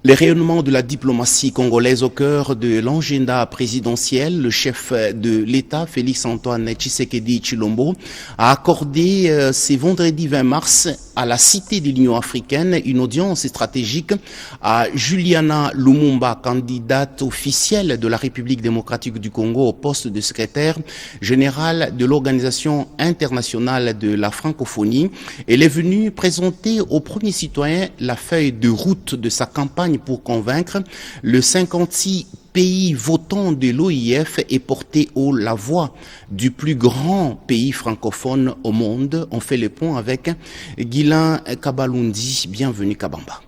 Les rayonnements de la diplomatie congolaise au cœur de l'agenda présidentiel, le chef de l'État, Félix-Antoine Tshisekedi Tshilombo, a accordé ce vendredi 20 mars à la Cité de l'Union africaine une audience stratégique à Juliana Lumumba, candidate officielle de la République démocratique du Congo au poste de secrétaire général de l'Organisation internationale de la francophonie. Elle est venue présenter aux premiers citoyens la feuille de route de sa campagne pour convaincre le 56 pays votants de l'OIF et porter haut la voix du plus grand pays francophone au monde. On fait le point avec Guilain Kabalundi. Bienvenue Kabamba.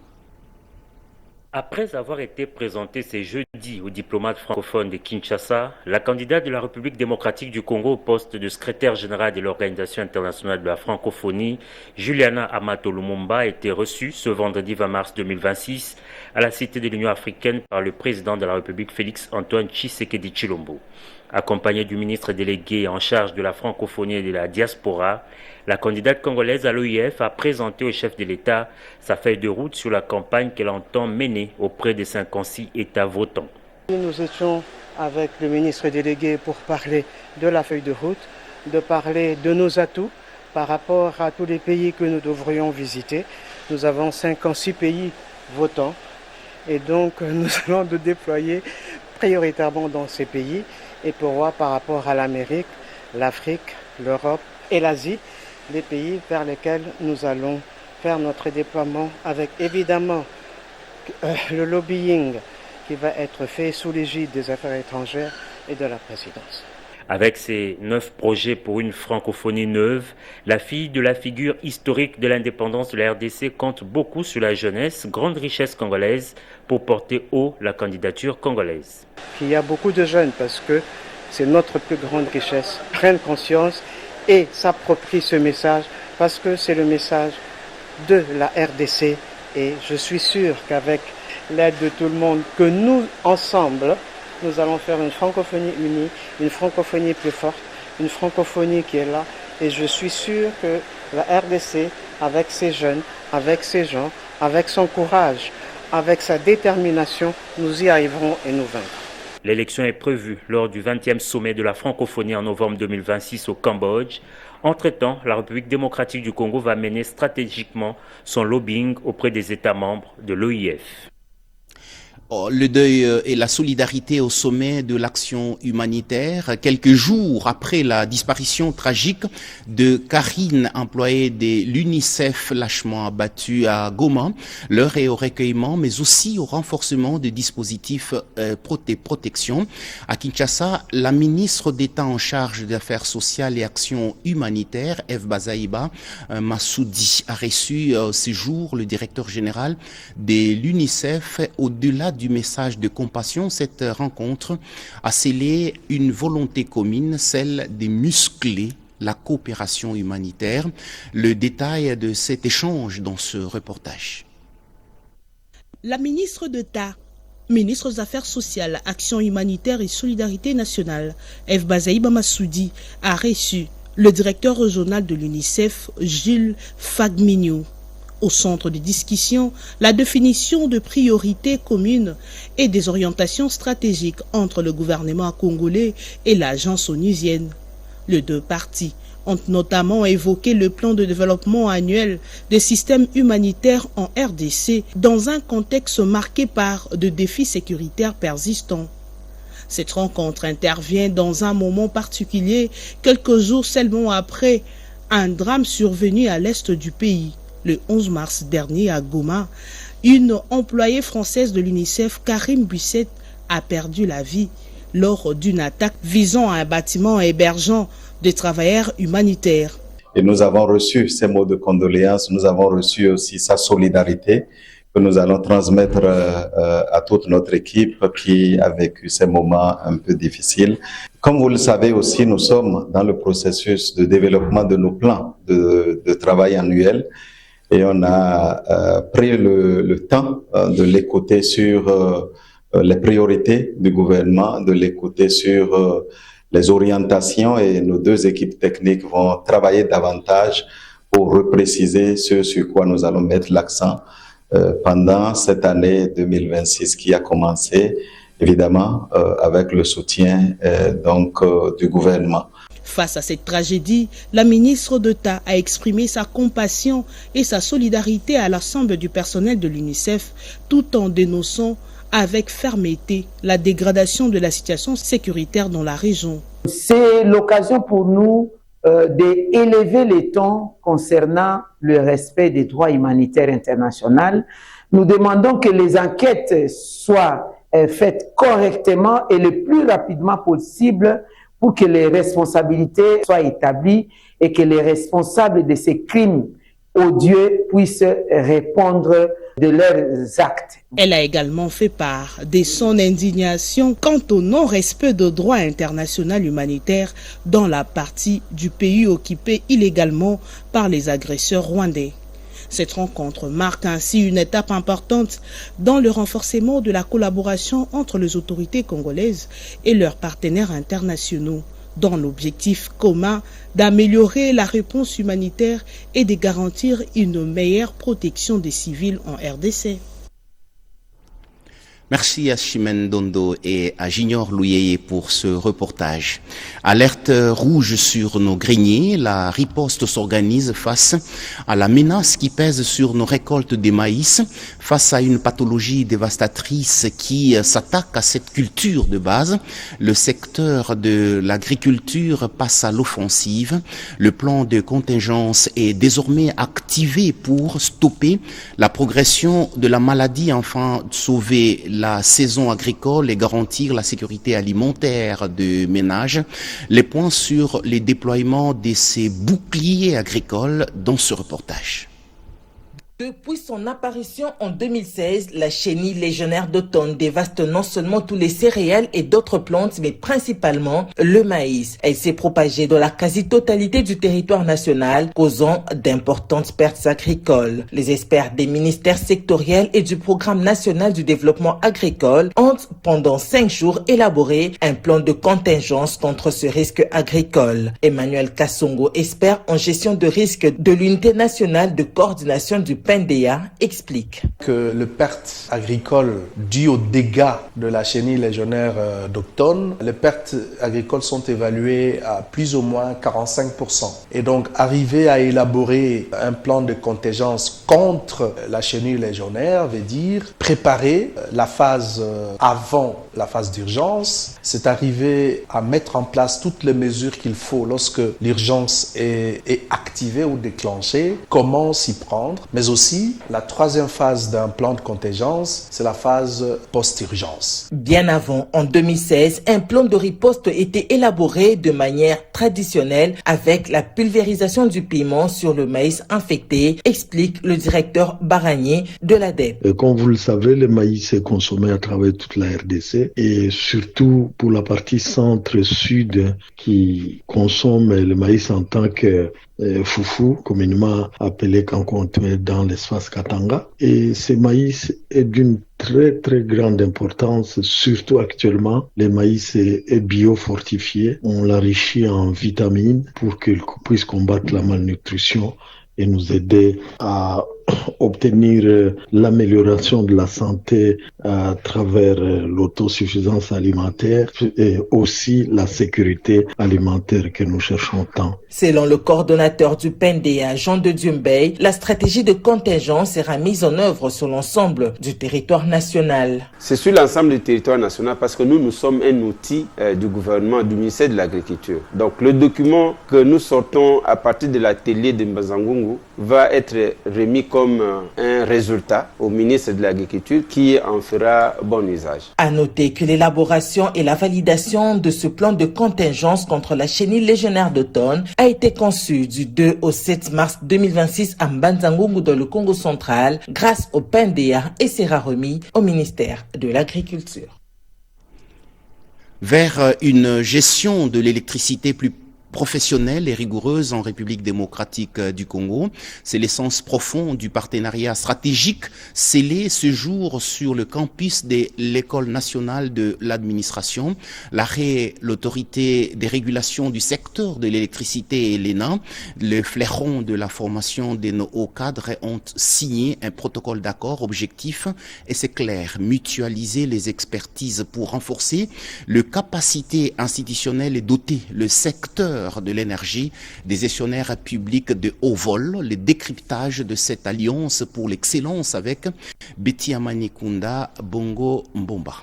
Après avoir été présentée ce jeudi aux diplomates francophones de Kinshasa, la candidate de la République démocratique du Congo au poste de secrétaire général de l'Organisation internationale de la francophonie, Juliana Amato Lumumba, a été reçue ce vendredi 20 mars 2026 à la Cité de l'Union africaine par le président de la République Félix-Antoine Tshisekedi Tshilombo. Accompagnée du ministre délégué en charge de la francophonie et de la diaspora, la candidate congolaise à l'OIF a présenté au chef de l'État sa feuille de route sur la campagne qu'elle entend mener auprès des 56 États votants. Nous étions avec le ministre délégué pour parler de la feuille de route, de parler de nos atouts par rapport à tous les pays que nous devrions visiter. Nous avons 56 pays votants et donc nous allons nous déployer prioritairement dans ces pays et pour voir par rapport à l'Amérique, l'Afrique, l'Europe et l'Asie, les pays vers lesquels nous allons faire notre déploiement avec évidemment le lobbying qui va être fait sous l'égide des affaires étrangères et de la présidence. Avec ses 9 projets pour une francophonie neuve, la fille de la figure historique de l'indépendance de la RDC compte beaucoup sur la jeunesse, grande richesse congolaise, pour porter haut la candidature congolaise. Il y a beaucoup de jeunes parce que c'est notre plus grande richesse, prennent conscience et s'approprient ce message parce que c'est le message de la RDC et je suis sûr qu'avec l'aide de tout le monde, que nous ensemble, nous allons faire une francophonie unie, une francophonie plus forte, une francophonie qui est là. Et je suis sûr que la RDC, avec ses jeunes, avec ses gens, avec son courage, avec sa détermination, nous y arriverons et nous vaincrons. L'élection est prévue lors du 20e sommet de la francophonie en novembre 2026 au Cambodge. Entre-temps, la République démocratique du Congo va mener stratégiquement son lobbying auprès des États membres de l'OIF. Le deuil et la solidarité au sommet de l'action humanitaire. Quelques jours après la disparition tragique de Karine, employée de l'UNICEF lâchement abattue à Goma, l'heure est au recueillement, mais aussi au renforcement des dispositifs protection. À Kinshasa, la ministre d'État en charge des affaires sociales et actions humanitaires, Eve Bazaïba Massoudi, a reçu ce jour le directeur général de l'UNICEF. Au-delà du message de compassion, cette rencontre a scellé une volonté commune, celle de muscler la coopération humanitaire. Le détail de cet échange dans ce reportage. La ministre d'État, ministre des Affaires sociales, Action humanitaire et solidarité nationale, Eve Bazaïba Massoudi, a reçu le directeur régional de l'UNICEF, Gilles Fagmignou. Au centre des discussions, la définition de priorités communes et des orientations stratégiques entre le gouvernement congolais et l'agence onusienne. Les deux parties ont notamment évoqué le plan de développement annuel des systèmes humanitaires en RDC dans un contexte marqué par de défis sécuritaires persistants. Cette rencontre intervient dans un moment particulier, quelques jours seulement après un drame survenu à l'est du pays. Le 11 mars dernier à Goma, une employée française de l'UNICEF, Karim Bussette, a perdu la vie lors d'une attaque visant un bâtiment hébergeant des travailleurs humanitaires. Et nous avons reçu ces mots de condoléances, nous avons reçu aussi sa solidarité que nous allons transmettre à toute notre équipe qui a vécu ces moments un peu difficiles. Comme vous le savez aussi, nous sommes dans le processus de développement de nos plans de travail annuels. Et on a pris le temps de l'écouter sur les priorités du gouvernement, de l'écouter sur les orientations et nos deux équipes techniques vont travailler davantage pour repréciser ce sur quoi nous allons mettre l'accent pendant cette année 2026 qui a commencé, évidemment, avec le soutien du gouvernement. Face à cette tragédie, la ministre d'État a exprimé sa compassion et sa solidarité à l'ensemble du personnel de l'UNICEF, tout en dénonçant avec fermeté la dégradation de la situation sécuritaire dans la région. C'est l'occasion pour nous d'élever les tons concernant le respect des droits humanitaires internationaux. Nous demandons que les enquêtes soient faites correctement et le plus rapidement possible pour que les responsabilités soient établies et que les responsables de ces crimes odieux puissent répondre de leurs actes. Elle a également fait part de son indignation quant au non-respect de droit international humanitaire dans la partie du pays occupée illégalement par les agresseurs rwandais. Cette rencontre marque ainsi une étape importante dans le renforcement de la collaboration entre les autorités congolaises et leurs partenaires internationaux, dans l'objectif commun d'améliorer la réponse humanitaire et de garantir une meilleure protection des civils en RDC. Merci à Chimène Dondo et à Junior Louyeye pour ce reportage. Alerte rouge sur nos greniers, la riposte s'organise face à la menace qui pèse sur nos récoltes de maïs, face à une pathologie dévastatrice qui s'attaque à cette culture de base. Le secteur de l'agriculture passe à l'offensive. Le plan de contingence est désormais activé pour stopper la progression de la maladie afin de sauver la saison agricole et garantir la sécurité alimentaire des ménages. Les points sur les déploiements de ces boucliers agricoles dans ce reportage. Depuis son apparition en 2016, la chenille légionnaire d'automne dévaste non seulement tous les céréales et d'autres plantes, mais principalement le maïs. Elle s'est propagée dans la quasi-totalité du territoire national, causant d'importantes pertes agricoles. Les experts des ministères sectoriels et du Programme national du développement agricole ont, pendant 5 jours, élaboré un plan de contingence contre ce risque agricole. Emmanuel Kassongo, expert en gestion de risque de l'unité nationale de coordination du PNDA, explique que les pertes agricoles dues aux dégâts de la chenille légionnaire d'automne, les pertes agricoles sont évaluées à plus ou moins 45%. Et donc, arriver à élaborer un plan de contingence contre la chenille légionnaire veut dire préparer la phase avant la phase d'urgence, c'est arriver à mettre en place toutes les mesures qu'il faut lorsque l'urgence est activée ou déclenchée, comment s'y prendre, mais aussi la troisième phase d'un plan de contingence, c'est la phase post-urgence. Bien avant, en 2016, un plan de riposte était élaboré de manière traditionnelle avec la pulvérisation du piment sur le maïs infecté, explique le directeur Baranier de l'ADEP. Comme vous le savez, le maïs est consommé à travers toute la RDC et surtout pour la partie centre-sud qui consomme le maïs en tant que foufou, communément appelé cancontué dans l'espace Katanga. Et ce maïs est d'une très très grande importance, surtout actuellement. Le maïs est biofortifié. On l'enrichit en vitamines pour qu'il puisse combattre la malnutrition et nous aider à obtenir l'amélioration de la santé à travers l'autosuffisance alimentaire et aussi la sécurité alimentaire que nous cherchons tant. Selon le coordonnateur du PNDA, Jean de Dieumbey, la stratégie de contingence sera mise en œuvre sur l'ensemble du territoire national. C'est sur l'ensemble du territoire national parce que nous sommes un outil du gouvernement, du ministère de l'Agriculture. Donc le document que nous sortons à partir de l'atelier de Mbazangungu va être remis comme un résultat au ministre de l'Agriculture qui en fera bon usage. À noter que l'élaboration et la validation de ce plan de contingence contre la chenille légionnaire d'automne a été conçu du 2 au 7 mars 2026 à Mbanzangungu dans le Congo central grâce au PNDA et sera remis au ministère de l'Agriculture. Vers une gestion de l'électricité plus professionnelle et rigoureuse en République démocratique du Congo. C'est l'essence profonde du partenariat stratégique scellé ce jour sur le campus de l'École nationale de l'administration. L'arrêt, l'autorité des régulations du secteur de l'électricité et l'ENA, le fleuron de la formation de nos hauts cadres, ont signé un protocole d'accord objectif et c'est clair, mutualiser les expertises pour renforcer les capacités institutionnelles et doter le secteur de l'énergie, des gestionnaires publics de haut vol, le décryptage de cette alliance pour l'excellence avec Betty Amanikunda Bongo Mbomba.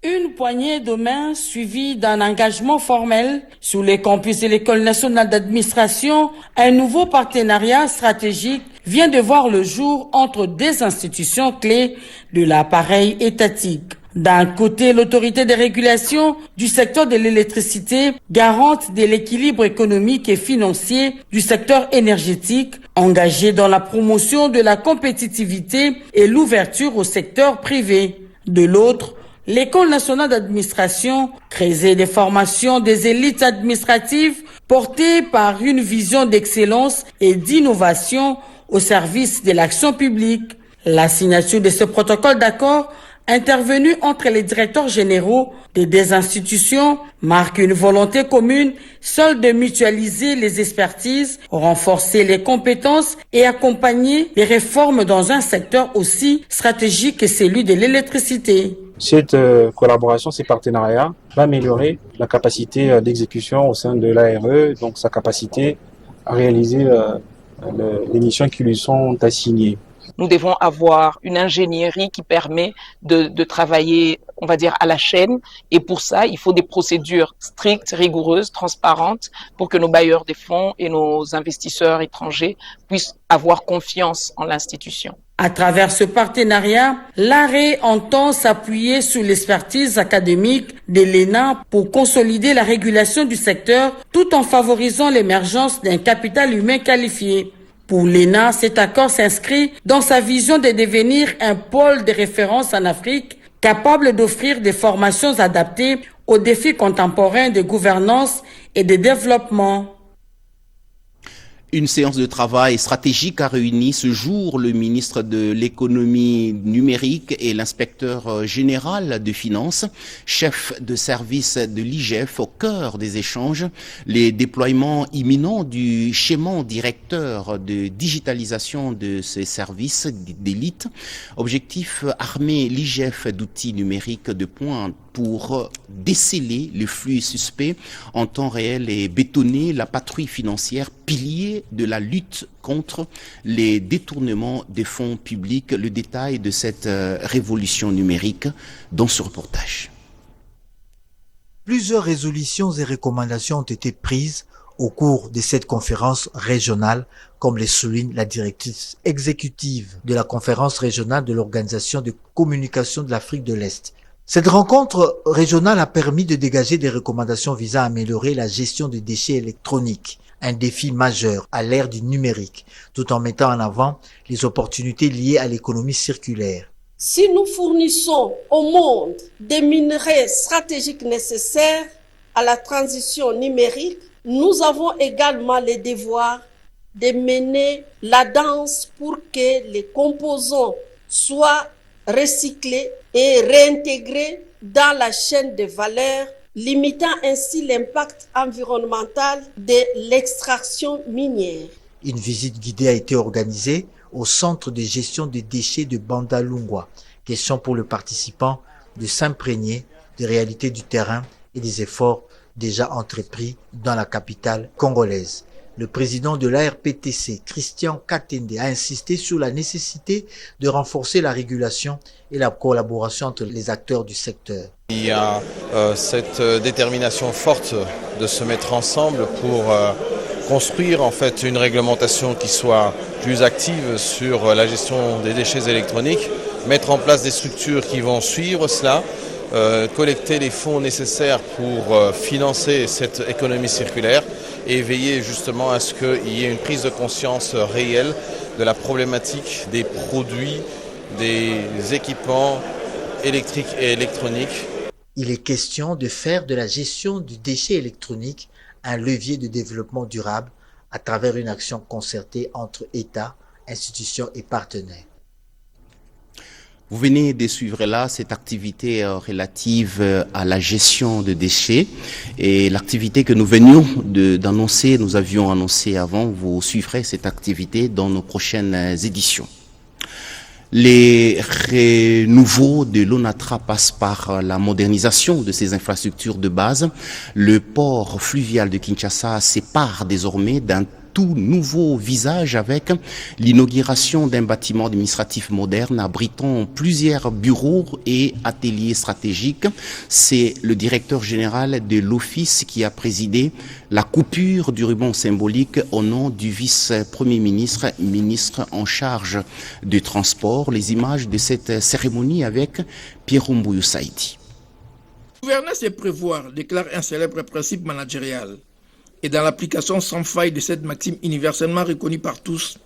Une poignée de main suivie d'un engagement formel sur les campus de l'École nationale d'administration, un nouveau partenariat stratégique vient de voir le jour entre deux institutions clés de l'appareil étatique. D'un côté, l'autorité de régulation du secteur de l'électricité, garante de l'équilibre économique et financier du secteur énergétique, engagée dans la promotion de la compétitivité et l'ouverture au secteur privé. De l'autre, l'École nationale d'administration, creuset des formations des élites administratives portées par une vision d'excellence et d'innovation au service de l'action publique. La signature de ce protocole d'accord intervenu entre les directeurs généraux des deux institutions marque une volonté commune, seule de mutualiser les expertises, renforcer les compétences et accompagner les réformes dans un secteur aussi stratégique que celui de l'électricité. Cette collaboration, ces partenariats va améliorer la capacité d'exécution au sein de l'ARE, donc sa capacité à réaliser les missions qui lui sont assignées. Nous devons avoir une ingénierie qui permet de travailler, on va dire, à la chaîne. Et pour ça, il faut des procédures strictes, rigoureuses, transparentes, pour que nos bailleurs de fonds et nos investisseurs étrangers puissent avoir confiance en l'institution. À travers ce partenariat, l'ARE entend s'appuyer sur l'expertise académique de l'ENA pour consolider la régulation du secteur tout en favorisant l'émergence d'un capital humain qualifié. Pour l'ENA, cet accord s'inscrit dans sa vision de devenir un pôle de référence en Afrique, capable d'offrir des formations adaptées aux défis contemporains de gouvernance et de développement. Une séance de travail stratégique a réuni ce jour le ministre de l'économie numérique et l'inspecteur général de finances, chef de service de l'IGF au cœur des échanges, les déploiements imminents du schéma directeur de digitalisation de ces services d'élite. Objectif, armer l'IGF d'outils numériques de pointe pour déceler le flux suspect en temps réel et bétonner la patrouille financière, pilier de la lutte contre les détournements des fonds publics. Le détail de cette révolution numérique dans ce reportage. Plusieurs résolutions et recommandations ont été prises au cours de cette conférence régionale, comme le souligne la directrice exécutive de la conférence régionale de l'Organisation de communication de l'Afrique de l'Est. Cette rencontre régionale a permis de dégager des recommandations visant à améliorer la gestion des déchets électroniques, un défi majeur à l'ère du numérique, tout en mettant en avant les opportunités liées à l'économie circulaire. Si nous fournissons au monde des minerais stratégiques nécessaires à la transition numérique, nous avons également le devoir de mener la danse pour que les composants soient recyclés et réintégrés dans la chaîne de valeur, limitant ainsi l'impact environnemental de l'extraction minière. Une visite guidée a été organisée au centre de gestion des déchets de Bandalungwa. Question pour le participant de s'imprégner des réalités du terrain et des efforts déjà entrepris dans la capitale congolaise. Le président de l'ARPTC, Christian Katende, a insisté sur la nécessité de renforcer la régulation et la collaboration entre les acteurs du secteur. Il y a cette détermination forte de se mettre ensemble pour construire en fait une réglementation qui soit plus active sur la gestion des déchets électroniques, mettre en place des structures qui vont suivre cela, collecter les fonds nécessaires pour financer cette économie circulaire et veiller justement à ce qu'il y ait une prise de conscience réelle de la problématique des produits, des équipements électriques et électroniques. Il est question de faire de la gestion du déchet électronique un levier de développement durable à travers une action concertée entre États, institutions et partenaires. Vous venez de suivre là cette activité relative à la gestion de déchets et l'activité que nous venions d'annoncer, nous avions annoncé avant, vous suivrez cette activité dans nos prochaines éditions. Les renouveaux de l'ONATRA passent par la modernisation de ses infrastructures de base. Le port fluvial de Kinshasa sépare désormais d'un tout nouveau visage avec l'inauguration d'un bâtiment administratif moderne abritant plusieurs bureaux et ateliers stratégiques. C'est le directeur général de l'Office qui a présidé la coupure du ruban symbolique au nom du vice-premier ministre, ministre en charge du transport. Les images de cette cérémonie avec Pierre Mbouyou Saïdi. Gouverner, c'est prévoir, déclare un célèbre principe managérial. Et dans l'application sans faille de cette maxime universellement reconnue par tous,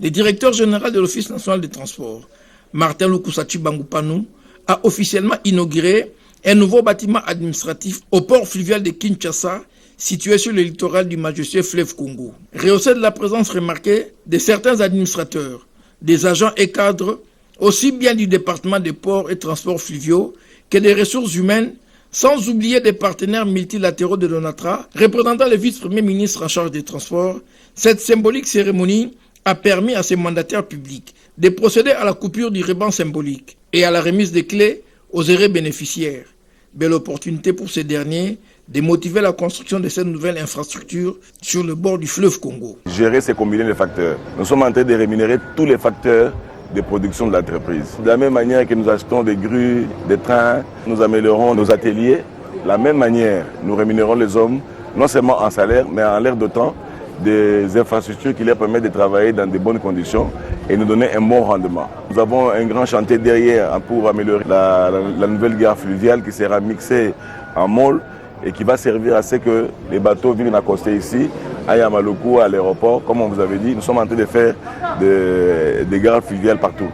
le directeur général de l'Office national des transports, Martin Lukusati Bangoupanu, a officiellement inauguré un nouveau bâtiment administratif au port fluvial de Kinshasa, situé sur le littoral du majestueux fleuve Congo. Rehaussé de la présence remarquée de certains administrateurs, des agents et cadres, aussi bien du département des ports et transports fluviaux que des ressources humaines, sans oublier des partenaires multilatéraux de l'ONATRA, représentant le vice-premier ministre en charge des transports. Cette symbolique cérémonie a permis à ces mandataires publics de procéder à la coupure du ruban symbolique et à la remise des clés aux heureux bénéficiaires. Belle opportunité pour ces derniers de motiver la construction de cette nouvelle infrastructure sur le bord du fleuve Congo. Gérer, c'est combiner les facteurs. Nous sommes en train de rémunérer tous les facteurs de production de l'entreprise. De la même manière que nous achetons des grues, des trains, nous améliorons nos ateliers. De la même manière, nous rémunérons les hommes, non seulement en salaire, mais en l'air de temps, des infrastructures qui leur permettent de travailler dans de bonnes conditions et nous donner un bon rendement. Nous avons un grand chantier derrière pour améliorer la nouvelle gare fluviale qui sera mixée en môle et qui va servir à ce que les bateaux viennent accoster ici, à Yamaloko, à l'aéroport. Comme on vous avait dit, nous sommes en train de faire des gares fluviales partout.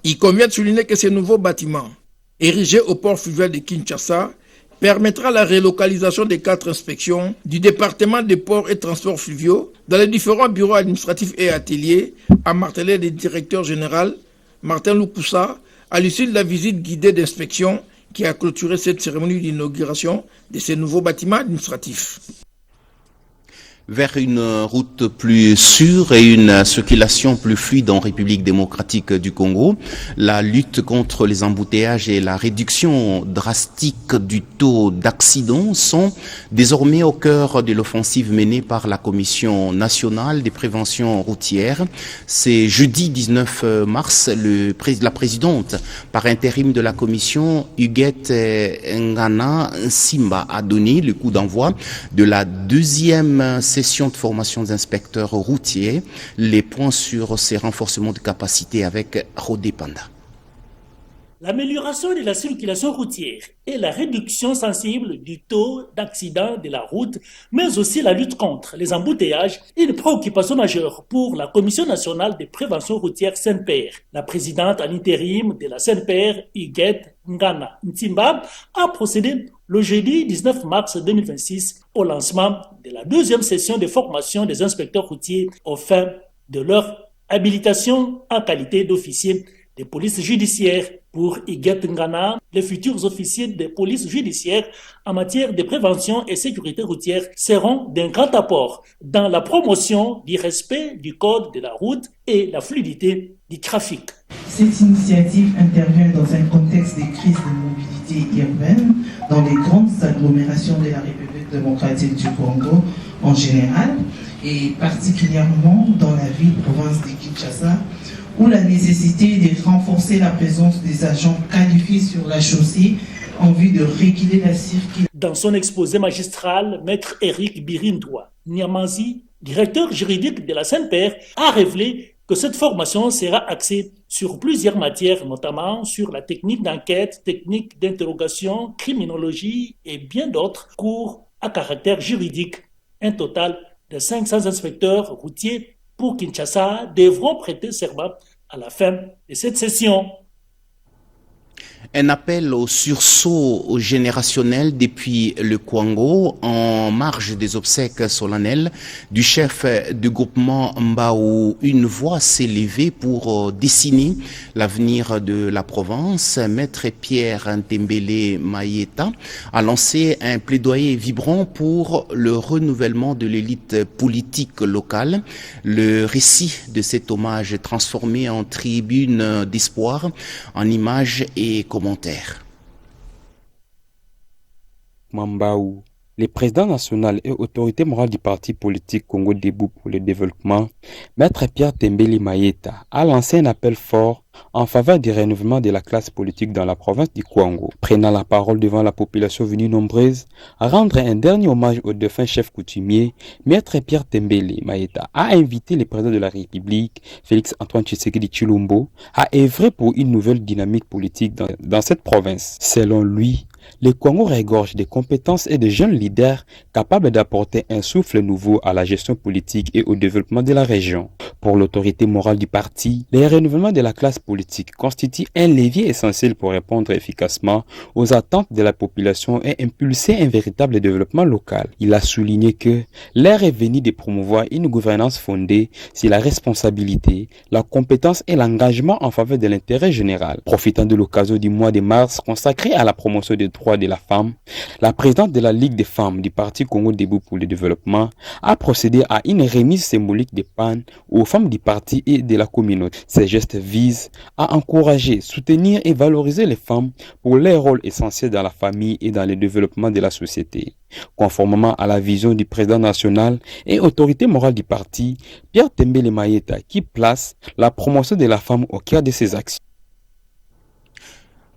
Il convient de souligner que ce nouveau bâtiment, érigé au port fluvial de Kinshasa, permettra la relocalisation des 4 inspections du département des ports et transports fluviaux dans les différents bureaux administratifs et ateliers, a martelé le directeur général Martin Lukusa à l'issue de la visite guidée d'inspection qui a clôturé cette cérémonie d'inauguration de ces nouveaux bâtiments administratifs. Vers une route plus sûre et une circulation plus fluide en République démocratique du Congo, la lutte contre les embouteillages et la réduction drastique du taux d'accidents sont désormais au cœur de l'offensive menée par la Commission nationale des préventions routières. C'est jeudi 19 mars, la présidente par intérim de la Commission, Huguette Ngana Simba, a donné le coup d'envoi de la deuxième session de formation des inspecteurs routiers, les points sur ces renforcements de capacité avec Rodé Panda. L'amélioration de la circulation routière et la réduction sensible du taux d'accident de la route, mais aussi la lutte contre les embouteillages, est une préoccupation majeure pour la Commission nationale de prévention routière CNPR. La présidente en intérim de la CNPR, Huguette Ngana Ntimba, a procédé le jeudi 19 mars 2026 au lancement de la deuxième session de formation des inspecteurs routiers aux fins de leur habilitation en qualité d'officier de police judiciaire. Pour Huguette Ngana, les futurs officiers de police judiciaire en matière de prévention et sécurité routière seront d'un grand apport dans la promotion du respect du code de la route et la fluidité du trafic. Cette initiative intervient dans un contexte de crise de mobilité urbaine dans les grandes agglomérations de la République démocratique du Congo en général et particulièrement dans la ville-province de Kinshasa, où la nécessité de renforcer la présence des agents qualifiés sur la chaussée en vue de réguler la circulation. Dans son exposé magistral, Maître Eric Birindwa Niamazi, directeur juridique de la CNPR, a révélé que cette formation sera axée sur plusieurs matières, notamment sur la technique d'enquête, technique d'interrogation, criminologie et bien d'autres cours à caractère juridique. Un total de 500 inspecteurs routiers pour Kinshasa devront prêter serment à la fin de cette session. Un appel au sursaut générationnel depuis le Kwango en marge des obsèques solennelles du chef du groupement Mbao. Une voix s'est levée pour dessiner l'avenir de la province. Maître Pierre Ntembele Mayeta a lancé un plaidoyer vibrant pour le renouvellement de l'élite politique locale. Le récit de cet hommage transformé en tribune d'espoir, en images et commentaires. Mambaou, le président national et autorité morale du parti politique Congo Debout pour le développement, Maître Pierre Ntembele Mayeta, a lancé un appel fort en faveur du renouvellement de la classe politique dans la province du Kwango. Prenant la parole devant la population venue nombreuse, à rendre un dernier hommage au défunt chef coutumier, Maître Pierre Ntembele Mayeta a invité le président de la République, Félix Antoine Tshisekedi Tshilombo, à œuvrer pour une nouvelle dynamique politique dans cette province. Selon lui, le Kwango regorge des compétences et de jeunes leaders capables d'apporter un souffle nouveau à la gestion politique et au développement de la région. Pour l'autorité morale du parti, le renouvellement de la classe politique constitue un levier essentiel pour répondre efficacement aux attentes de la population et impulser un véritable développement local. Il a souligné que l'heure est venue de promouvoir une gouvernance fondée sur la responsabilité, la compétence et l'engagement en faveur de l'intérêt général. Profitant de l'occasion du mois de mars consacré à la promotion des droits de la femme, la présidente de la Ligue des femmes du Parti Congo Debout pour le développement a procédé à une remise symbolique de pannes aux femmes du parti et de la communauté. Ces gestes visent à encourager, soutenir et valoriser les femmes pour leur rôle essentiel dans la famille et dans le développement de la société. Conformément à la vision du président national et autorité morale du parti, Pierre Ntembele Mayeta, qui place la promotion de la femme au cœur de ses actions.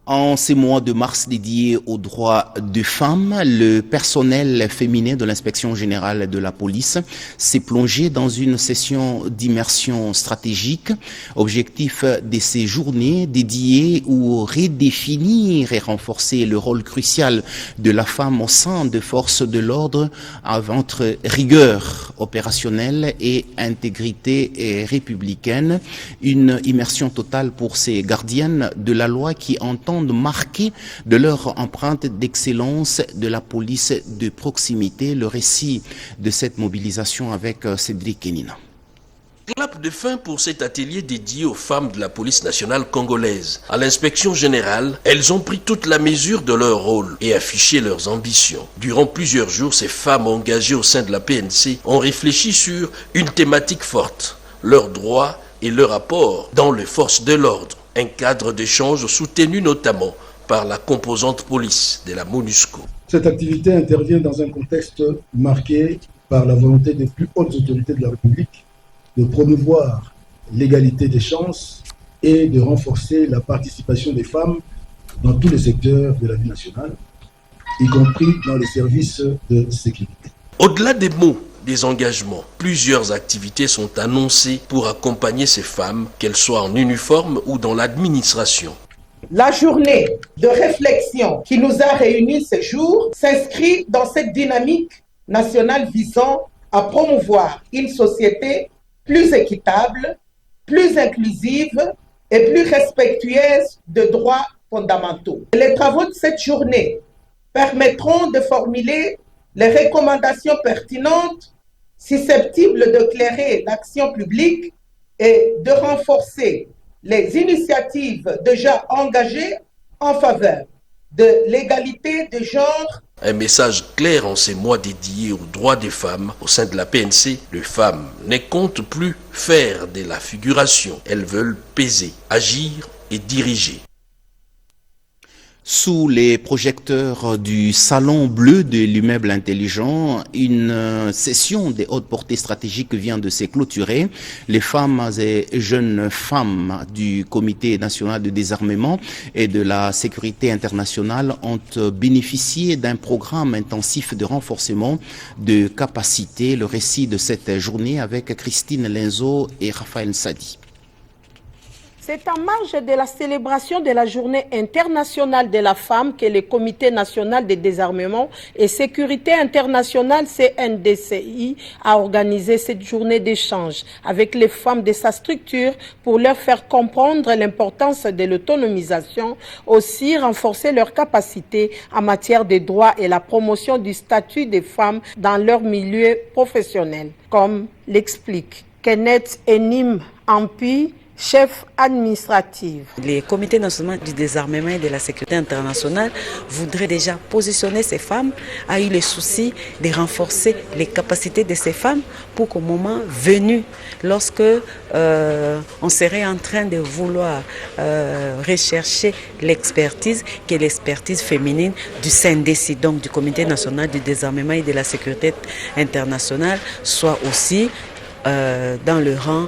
En ces mois de mars dédiés aux droits des femmes, le personnel féminin de l'inspection générale de la police s'est plongé dans une session d'immersion stratégique. Objectif de ces journées dédiées ou redéfinir et renforcer le rôle crucial de la femme au sein des forces de l'ordre entre rigueur opérationnelle et intégrité républicaine. Une immersion totale pour ces gardiennes de la loi qui entendent marquer de leur empreinte d'excellence de la police de proximité. Le récit de cette mobilisation avec Cédric Kenina. Clap de fin pour cet atelier dédié aux femmes de la police nationale congolaise. À l'inspection générale, elles ont pris toute la mesure de leur rôle et affiché leurs ambitions. Durant plusieurs jours, ces femmes engagées au sein de la PNC ont réfléchi sur une thématique forte, leurs droits et leur apport dans les forces de l'ordre. Un cadre d'échange soutenu notamment par la composante police de la MONUSCO. Cette activité intervient dans un contexte marqué par la volonté des plus hautes autorités de la République de promouvoir l'égalité des chances et de renforcer la participation des femmes dans tous les secteurs de la vie nationale, y compris dans les services de sécurité. Au-delà des mots, des engagements, plusieurs activités sont annoncées pour accompagner ces femmes, qu'elles soient en uniforme ou dans l'administration. La journée de réflexion qui nous a réunis ce jour s'inscrit dans cette dynamique nationale visant à promouvoir une société plus équitable, plus inclusive et plus respectueuse des droits fondamentaux. Les travaux de cette journée permettront de formuler les recommandations pertinentes susceptibles d'éclairer l'action publique et de renforcer les initiatives déjà engagées en faveur de l'égalité de genre. Un message clair en ces mois dédiés aux droits des femmes au sein de la PNC. Les femmes ne comptent plus faire de la figuration. Elles veulent peser, agir et diriger. Sous les projecteurs du salon bleu de l'immeuble intelligent, une session des hautes portées stratégiques vient de se clôturer. Les femmes et jeunes femmes du Comité national de désarmement et de la sécurité internationale ont bénéficié d'un programme intensif de renforcement de capacités. Le récit de cette journée avec Christine Lenzo et Raphaël Sadi. C'est en marge de la célébration de la Journée internationale de la femme que le Comité national de désarmement et sécurité internationale CNDCI a organisé cette journée d'échange avec les femmes de sa structure pour leur faire comprendre l'importance de l'autonomisation, aussi renforcer leurs capacités en matière de droits et la promotion du statut des femmes dans leur milieu professionnel, comme l'explique Kenneth Enim Ampi, chef administrative. Le Comité national du désarmement et de la sécurité internationale voudrait déjà positionner ces femmes, a eu le souci de renforcer les capacités de ces femmes pour qu'au moment venu, lorsque on serait en train de vouloir rechercher l'expertise, que l'expertise féminine du CNDC, donc du Comité national du désarmement et de la sécurité internationale, soit aussi dans le rang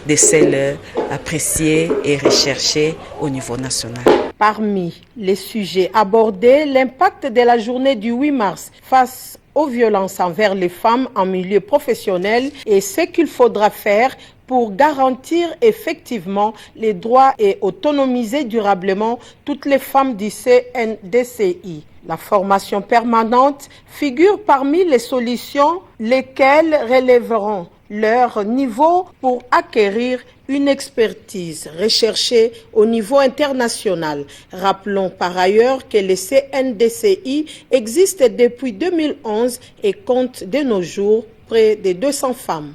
de celles appréciées et recherchées au niveau national. Parmi les sujets abordés, l'impact de la journée du 8 mars face aux violences envers les femmes en milieu professionnel et ce qu'il faudra faire pour garantir effectivement les droits et autonomiser durablement toutes les femmes du CNDCI. La formation permanente figure parmi les solutions lesquelles relèveront leur niveau pour acquérir une expertise recherchée au niveau international. Rappelons par ailleurs que le CNDCI existe depuis 2011 et compte de nos jours près de 200 femmes.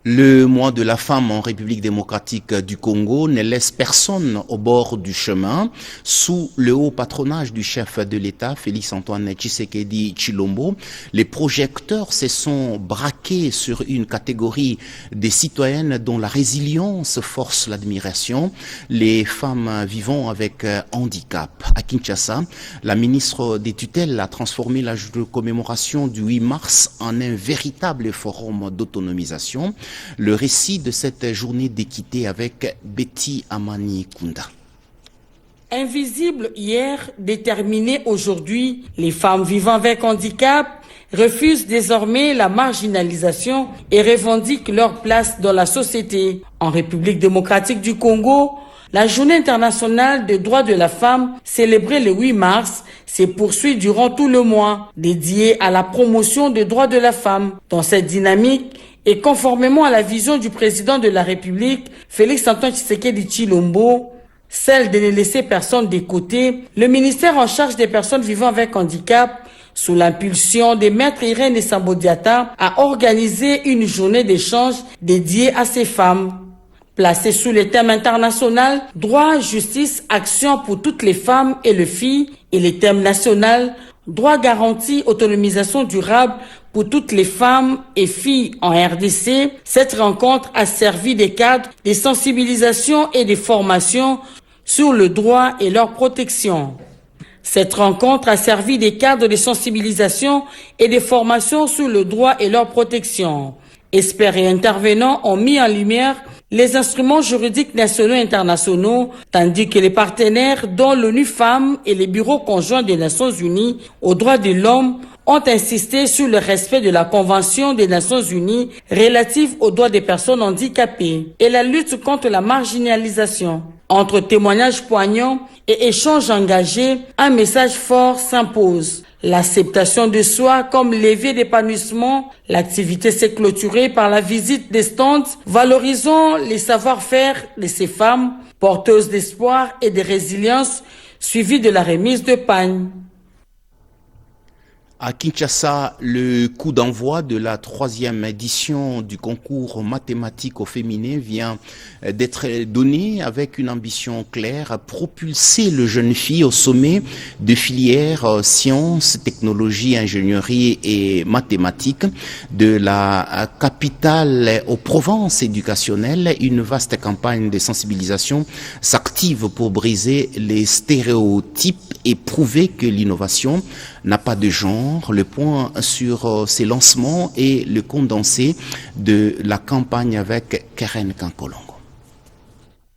Le mois de la femme en République démocratique du Congo ne laisse personne au bord du chemin. Sous le haut patronage du chef de l'État, Félix-Antoine Tshisekedi Tshilombo, les projecteurs se sont braqués sur une catégorie des citoyennes dont la résilience force l'admiration, les femmes vivant avec handicap. À Kinshasa, la ministre des Tutelles a transformé la commémoration du 8 mars en un véritable forum d'autonomisation. Le récit de cette journée d'équité avec Betty Amani Kunda. Invisible hier, déterminé aujourd'hui, les femmes vivant avec handicap refusent désormais la marginalisation et revendiquent leur place dans la société. En République démocratique du Congo, la Journée internationale des droits de la femme, célébrée le 8 mars, se poursuit durant tout le mois, dédiée à la promotion des droits de la femme. Dans cette dynamique, et conformément à la vision du président de la République, Félix-Antoine Tshisekedi Tshilombo, celle de ne laisser personne de côté, le ministère en charge des personnes vivant avec handicap, sous l'impulsion des maîtres Irène et Sambodiata, a organisé une journée d'échange dédiée à ces femmes. Placée sous le thème international « Droit, justice, action pour toutes les femmes et les filles » et le thème national « Droit garanti, autonomisation durable pour toutes les femmes et filles en RDC », cette rencontre a servi de cadre de sensibilisation et de formation sur le droit et leur protection. Cette rencontre a servi de cadre de sensibilisation et de formation sur le droit et leur protection. Experts et intervenants ont mis en lumière les instruments juridiques nationaux et internationaux, tandis que les partenaires, dont l'ONU Femmes et les bureaux conjoints des Nations Unies aux droits de l'homme, ont insisté sur le respect de la Convention des Nations Unies relative aux droits des personnes handicapées et la lutte contre la marginalisation. Entre témoignages poignants et échanges engagés, un message fort s'impose. L'acceptation de soi comme levier d'épanouissement, l'activité s'est clôturée par la visite des stands valorisant les savoir-faire de ces femmes, porteuses d'espoir et de résilience, suivie de la remise de pagnes. À Kinshasa, le coup d'envoi de la 3e édition du concours mathématique au féminin vient d'être donné avec une ambition claire, propulser le jeune fille au sommet de filières sciences, technologies, ingénierie et mathématiques de la capitale aux provinces éducationnelles. Une vaste campagne de sensibilisation s'active pour briser les stéréotypes et prouver que l'innovation n'a pas de genre. Le point sur ces lancements et le condensé de la campagne avec Karen Kankolongo.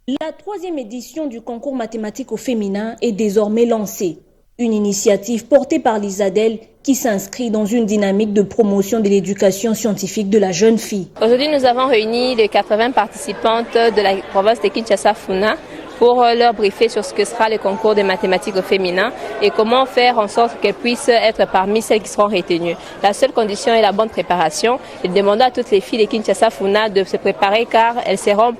La 3e édition du concours mathématique au féminin est désormais lancée. Une initiative portée par l'ISADEL qui s'inscrit dans une dynamique de promotion de l'éducation scientifique de la jeune fille. Aujourd'hui, nous avons réuni les 80 participantes de la province de Kinshasa-Funa pour leur briefer sur ce que sera le concours de mathématiques au féminin et comment faire en sorte qu'elles puissent être parmi celles qui seront retenues. La seule condition est la bonne préparation. Et demandons à toutes les filles de Kinshasa-Funa de se préparer car elles seront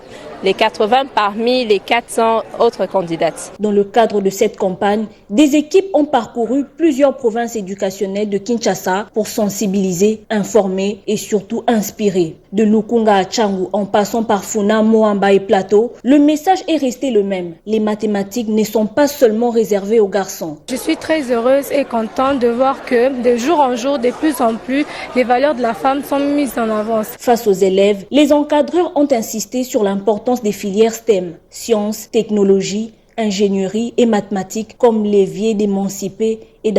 les 80 parmi les 400 autres candidates. Dans le cadre de cette campagne, des équipes ont parcouru plusieurs provinces éducationnelles de Kinshasa pour sensibiliser, informer et surtout inspirer. De Lukunga à Tchangou en passant par Funa, Moamba et Plateau, le message est resté le même. Les mathématiques ne sont pas seulement réservées aux garçons. Je suis très heureuse et contente de voir que de jour en jour, de plus en plus, les valeurs de la femme sont mises en avant. Face aux élèves, les encadreurs ont insisté sur l'importance des filières STEM, sciences, technologies, ingénierie et mathématiques comme levier d'émanciper et